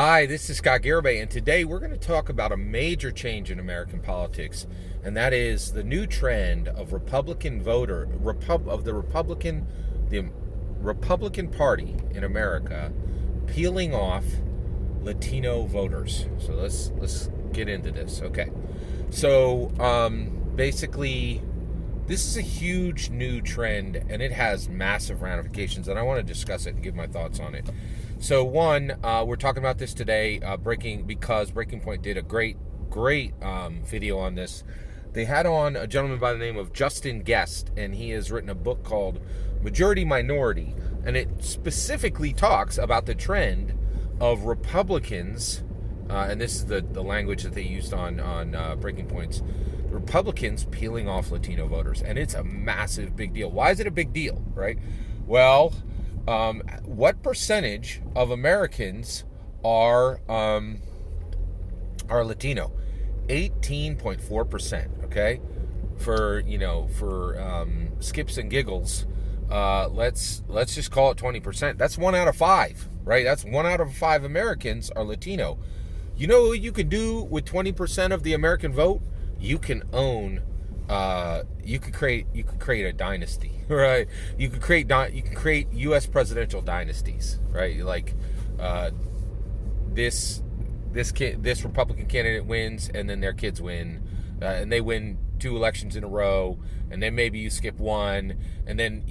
Hi, this is Scott Garibay, and today we're going to talk about a major change in American politics, and that is the new trend of the Republican Party in America peeling off Latino voters. So let's get into this. Okay, so basically, this is a huge new trend, and it has massive ramifications, and I want to discuss it and give my thoughts on it. So one, we're talking about this today, because Breaking Point did a great video on this. They had on a gentleman by the name of Justin Guest, and he has written a book called Majority Minority, and it specifically talks about the trend of Republicans, and this is the language that they used on Breaking Point's, Republicans peeling off Latino voters, and it's a massive big deal. Why is it a big deal, right? Well, what percentage of Americans are Latino? 18.4%. Okay, for skips and giggles, let's just call it 20%. That's 1 out of 5, right? That's 1 out of 5 Americans are Latino. You know what you can do with 20% of the American vote? You can own. You could create a dynasty, right? You could create U.S. presidential dynasties, right? Like this Republican candidate wins, and then their kids win, and they win 2 elections in a row, and then maybe you skip one, and then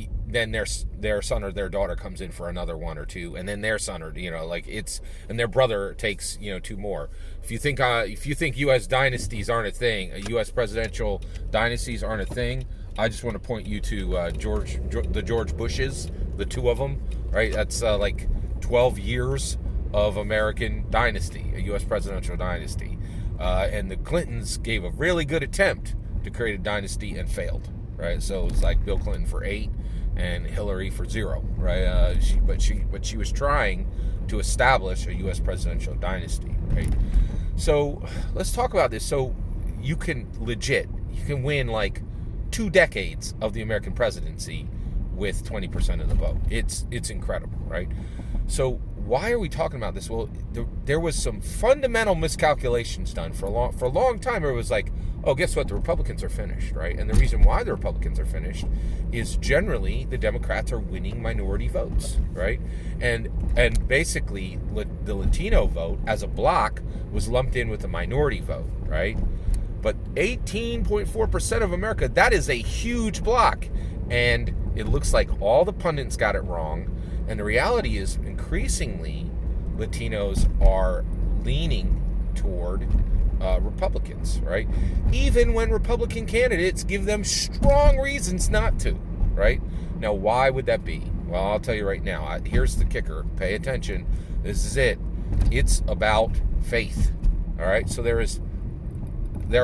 their son or their daughter comes in for another 1 or 2, and then their son or and their brother takes 2 more. If you think U.S. dynasties aren't a thing, U.S. presidential dynasties aren't a thing, I just want to point you to the George Bushes, the 2 of them, right? That's like 12 years of American dynasty, a U.S. presidential dynasty, and the Clintons gave a really good attempt to create a dynasty and failed, right? So it's like Bill Clinton for 8 and Hillary for 0, right? But she was trying to establish a U.S. presidential dynasty, right? So let's talk about this. So you can win like 2 decades of the American presidency with 20% of the vote. It's incredible, right? So why are we talking about this? Well, there was some fundamental miscalculations done for a long time. It was like, oh, guess what? The Republicans are finished, right? And the reason why the Republicans are finished is generally the Democrats are winning minority votes, right? And basically the Latino vote as a block was lumped in with the minority vote, right? But 18.4% of America, that is a huge block. And it looks like all the pundits got it wrong. And the reality is, increasingly, Latinos are leaning toward Republicans, right? Even when Republican candidates give them strong reasons not to, right? Now, why would that be? Well, I'll tell you right now. Here's the kicker. Pay attention. This is it. It's about faith, all right? So there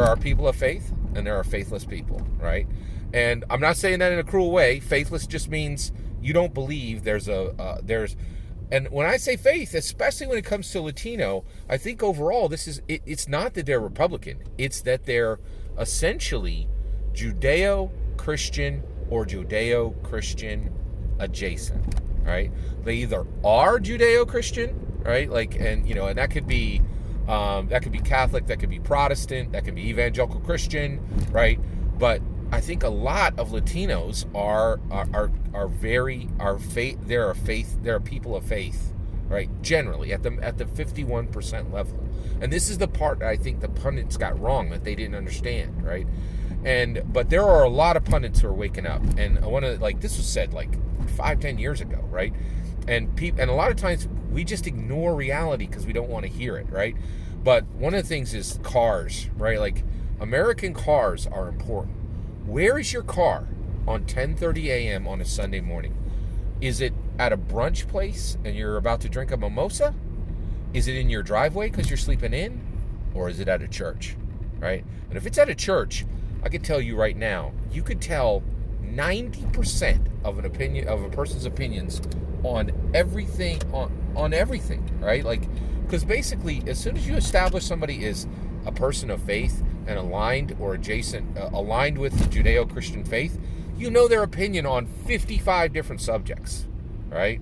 are people of faith, and there are faithless people, right? And I'm not saying that in a cruel way. Faithless just means you don't believe and when I say faith, especially when it comes to Latino, I think overall it's not that they're Republican. It's that they're essentially Judeo-Christian or Judeo-Christian adjacent, right? They either are Judeo-Christian, right? And that could be Catholic, that could be Protestant, that could be evangelical Christian, right? But I think a lot of Latinos they're people of faith, right? Generally at the 51% level. And this is the part I think the pundits got wrong, that they didn't understand, right? But there are a lot of pundits who are waking up, and I want to, this was said 5-10 years ago, right? And a lot of times we just ignore reality because we don't want to hear it, right? But one of the things is cars, right? American cars are important. Where is your car on 10:30 a.m. on a Sunday morning? Is it at a brunch place and you're about to drink a mimosa? Is it in your driveway because you're sleeping in? Or is it at a church, right? And if it's at a church, I can tell you right now, you could tell 90% of a person's opinions on everything, on everything, right? Because basically, as soon as you establish somebody is a person of faith and aligned or adjacent, aligned with the Judeo-Christian faith, you know their opinion on 55 different subjects, right?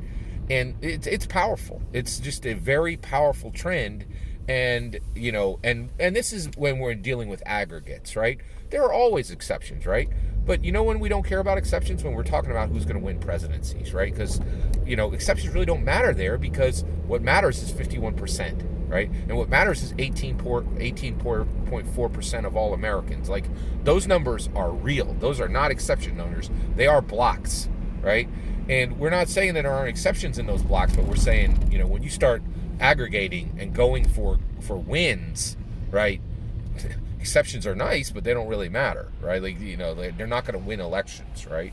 and it's powerful. It's just a very powerful trend. And and this is when we're dealing with aggregates, right? There are always exceptions, right? But when we don't care about exceptions, when we're talking about who's going to win presidencies, right? Because exceptions really don't matter there, because what matters is 51%, right? And what matters is 18.4% of all Americans. Like, those numbers are real. Those are not exception numbers. They are blocks, right? And we're not saying that there aren't exceptions in those blocks, but we're saying, when you start aggregating and going for wins, right? Exceptions are nice, but they don't really matter, right? Like, they're not going to win elections, right?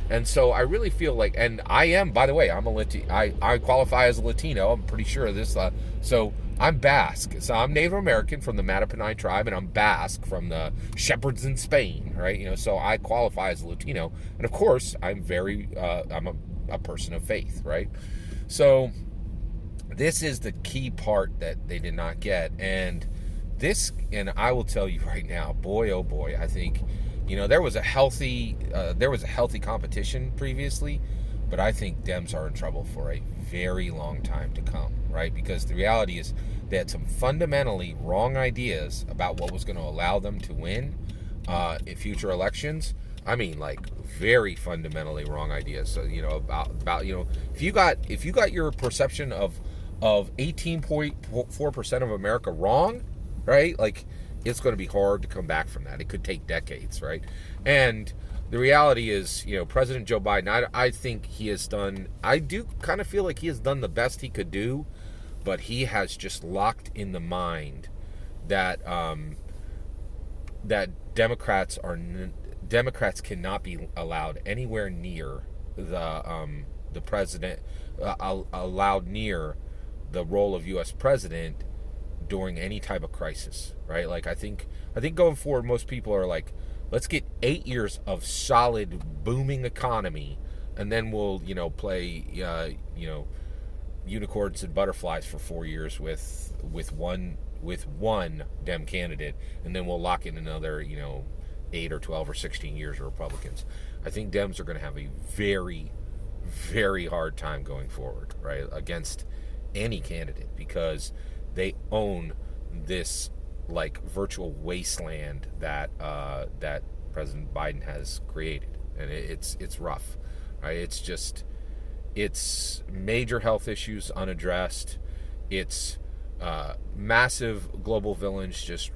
And so I really feel like, and I am, by the way, I'm a Latino. I qualify as a Latino. I'm pretty sure of this. So I'm Basque. So I'm Native American from the Mattapanai tribe, and I'm Basque from the Shepherds in Spain, right? So I qualify as a Latino, and of course I'm I'm a person of faith, right? So this is the key part that they did not get, and I will tell you right now, boy oh boy, I think there was a healthy competition previously, but I think Dems are in trouble for a very long time to come, right? Because the reality is they had some fundamentally wrong ideas about what was going to allow them to win in future elections. I mean, like, very fundamentally wrong ideas. So about if you got your perception of 18.4% of America wrong, right? Like, it's going to be hard to come back from that. It could take decades, right? And the reality is, President Joe Biden, I think I do kind of feel like he has done the best he could do, but he has just locked in the mind that that Democrats cannot be allowed anywhere near the president, allowed near the role of U.S. president during any type of crisis, right? Like, I think going forward, most people are like, let's get 8 years of solid booming economy, and then we'll play unicorns and butterflies for 4 years with one Dem candidate, and then we'll lock in another 8 or 12 or 16 years of Republicans. I think Dems are going to have a very, very hard time going forward, right, against any candidate, because they own this like virtual wasteland that President Biden has created, and it's rough, right? It's major health issues unaddressed. It's massive global villains just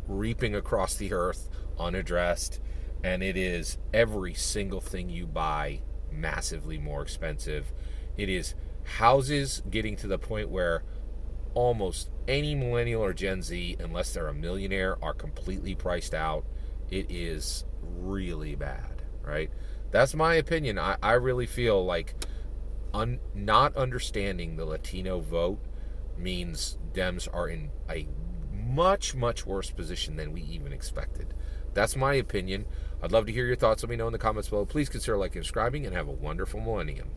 reaping across the earth unaddressed, and it is every single thing you buy massively more expensive. It is houses getting to the point where almost any millennial or Gen Z, unless they're a millionaire, are completely priced out. It is really bad, right? That's my opinion. I really feel like not understanding the Latino vote means Dems are in a much, much worse position than we even expected. That's my opinion. I'd love to hear your thoughts. Let me know in the comments below. Please consider liking and subscribing, and have a wonderful millennium.